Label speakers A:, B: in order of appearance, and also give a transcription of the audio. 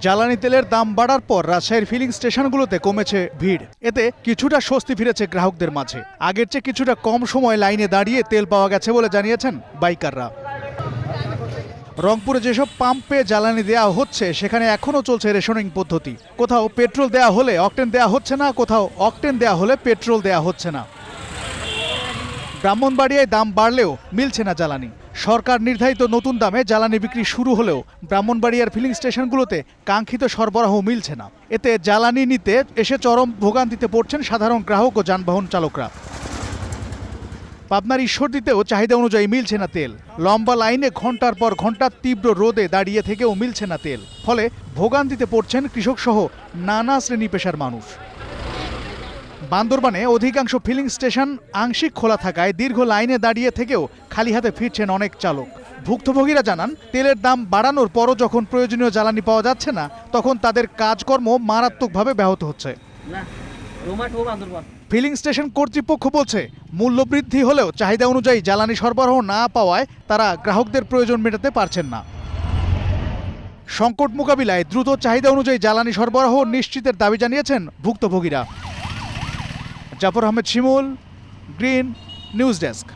A: জ্বালানি তেলের দাম বাড়ার পর রাজশাহীর ফিলিং স্টেশনগুলোতে কমেছে ভিড়। এতে কিছুটা স্বস্তি ফিরেছে গ্রাহকদের মাঝে। আগের চেয়ে কিছুটা কম সময় লাইনে দাঁড়িয়ে তেল পাওয়া গেছে বলে জানিয়েছেন বাইকাররা। রংপুরে যেসব পাম্পে জ্বালানি দেওয়া হচ্ছে সেখানে এখনও চলছে রেশনিং পদ্ধতি। কোথাও পেট্রোল দেওয়া হলে অকটেন দেওয়া হচ্ছে না, কোথাও অকটেন দেওয়া হলে পেট্রোল দেওয়া হচ্ছে না। ব্রাহ্মণবাড়িয়ায় দাম বাড়লেও মিলছে না জ্বালানি। সরকার নির্ধারিত নতুন দামে জ্বালানি বিক্রি শুরু হলেও ব্রাহ্মণবাড়িয়ার ফিলিং স্টেশনগুলোতে কাঙ্ক্ষিত সরবরাহ মিলছে না। এতে জ্বালানি নিতে এসে চরম ভোগান্তিতে পড়ছেন সাধারণ গ্রাহক ও যানবাহন চালকরা। পাবনার ঈশ্বরদীতেও চাহিদা অনুযায়ী মিলছে না তেল। লম্বা লাইনে ঘন্টার পর ঘন্টা তীব্র রোদে দাঁড়িয়ে থেকেও মিলছে না তেল। ফলে ভোগান্তিতে পড়ছেন কৃষক সহ নানা শ্রেণী পেশার মানুষ। বান্দরবানে অধিকাংশ ফিলিং স্টেশন আংশিক খোলা থাকায় দীর্ঘ লাইনে দাঁড়িয়ে থেকেও খালি হাতে ফিরছেন অনেক চালক। ভুক্তভোগীরা জানান, তেলের দাম বাড়ানোর পরও যখন প্রয়োজনীয় জ্বালানি পাওয়া যাচ্ছে না, তখন তাদের কাজকর্ম মারাত্মকভাবে ব্যাহত হচ্ছে। ফিলিং স্টেশন কর্তৃপক্ষ বলছে, মূল্যবৃদ্ধি হলেও চাহিদা অনুযায়ী জ্বালানি সরবরাহ না পাওয়ায় তারা গ্রাহকদের প্রয়োজন মেটাতে পারছেন না। সংকট মোকাবিলায় দ্রুত চাহিদা অনুযায়ী জ্বালানি সরবরাহ নিশ্চিতের দাবি জানিয়েছেন ভুক্তভোগীরা। জাফর আহমেদ শিমুল, গ্রিন নিউজ ডেস্ক।